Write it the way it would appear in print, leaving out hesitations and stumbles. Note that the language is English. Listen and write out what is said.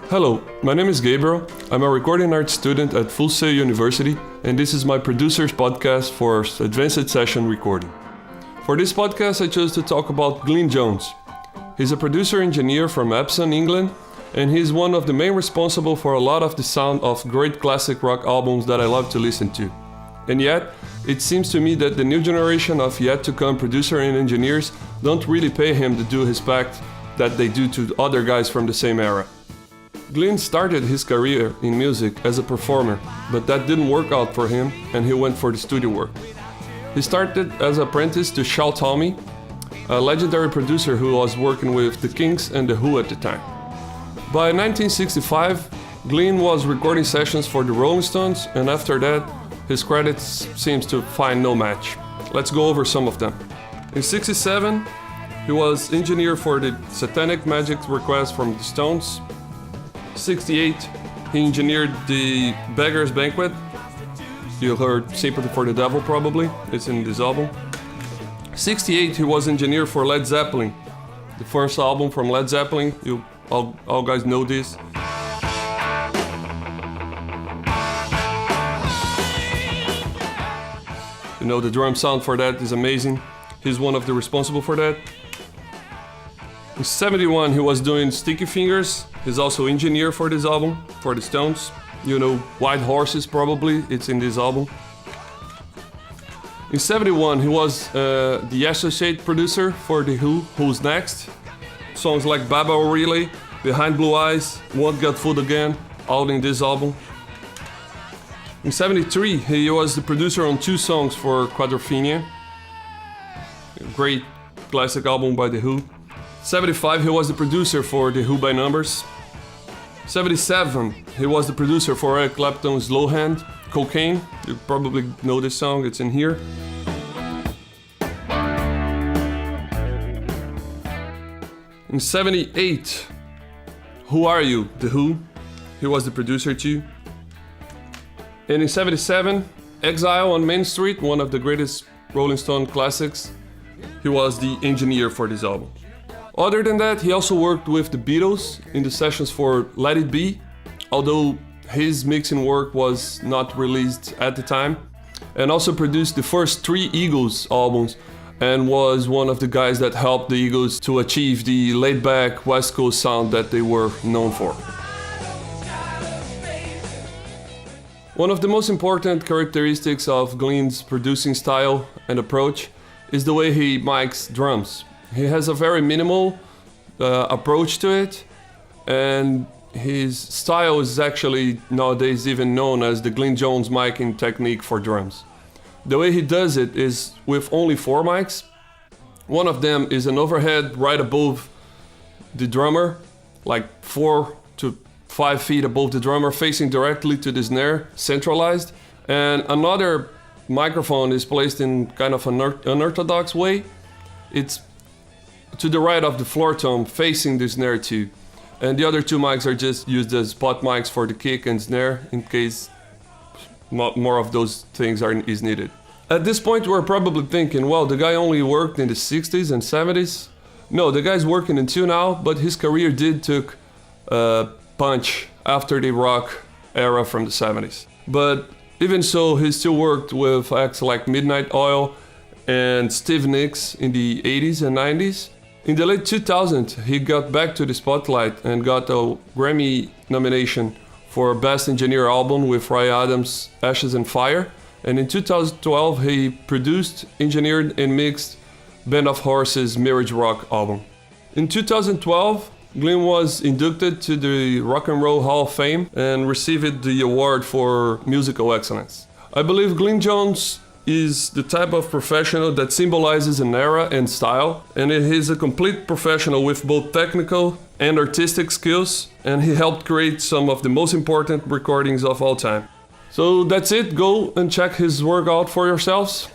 Hello, my name is Gabriel. I'm a recording arts student at Full Sail University, and this is my producer's podcast for advanced session recording. For this podcast, I chose to talk about Glyn Jones. He's a producer-engineer from Epsom, England, and he's one of the main responsible for a lot of the sound of great classic rock albums that I love to listen to. And yet, it seems to me that the new generation of yet-to-come producer and engineers don't really pay him the due respect that they do to other guys from the same era. Glyn started his career in music as a performer, but that didn't work out for him and he went for the studio work. He started as an apprentice to Shal Talmy, a legendary producer who was working with the Kings and the Who at the time. By 1965, Glyn was recording sessions for the Rolling Stones, and after that, his credits seems to find no match. Let's go over some of them. In 1967, he was engineer for the Satanic Magic Request from the Stones. 1968, he engineered the Beggar's Banquet. You heard Sympathy for the Devil probably, it's in this album. 1968, he was engineer for Led Zeppelin, the first album from Led Zeppelin. You all guys know this. You know, the drum sound for that is amazing. He's one of the responsible for that. In 1971, he was doing Sticky Fingers. He's also engineer for this album, for the Stones. You know, White Horses probably, it's in this album. In 1971, he was the associate producer for The Who, Who's Next. Songs like Baba O'Reilly, Behind Blue Eyes, Won't Get Fooled Again, all in this album. In 1973, he was the producer on 2 songs for Quadrophenia. Great classic album by The Who. 1975, he was the producer for The Who by Numbers. 1977, he was the producer for Eric Clapton's Slowhand, Cocaine. You probably know this song, it's in here. In 1978, Who Are You? The Who. He was the producer too. And in 1977, Exile on Main Street, one of the greatest Rolling Stone classics. He was the engineer for this album. Other than that, he also worked with the Beatles in the sessions for Let It Be, although his mixing work was not released at the time, and also produced the first 3 Eagles albums and was one of the guys that helped the Eagles to achieve the laid-back West Coast sound that they were known for. One of the most important characteristics of Glyn's producing style and approach is the way he mics drums. He has a very minimal approach to it, and his style is actually nowadays even known as the Glyn Jones miking technique for drums. The way he does it is with only 4 mics. One of them is an overhead right above the drummer, like 4 to 5 feet above the drummer, facing directly to the snare, centralized. And another microphone is placed in kind of an unorthodox way. It's to the right of the floor tom, facing the snare too. And the other 2 mics are just used as spot mics for the kick and snare in case more of those things is needed. At this point, we're probably thinking, well, the guy only worked in the 60s and 70s. No, the guy's working until now, but his career did took a punch after the rock era from the 70s. But even so, he still worked with acts like Midnight Oil and Steve Nicks in the 80s and 90s. In the late 2000s, he got back to the spotlight and got a Grammy nomination for Best Engineer Album with Ray Adams' Ashes and Fire. And in 2012, he produced, engineered, and mixed Band of Horses' Mirage Rock album. In 2012, Glyn was inducted to the Rock and Roll Hall of Fame and received the award for musical excellence. I believe Glyn Jones is the type of professional that symbolizes an era and style, and he's a complete professional with both technical and artistic skills, and he helped create some of the most important recordings of all time. So that's it, go and check his work out for yourselves.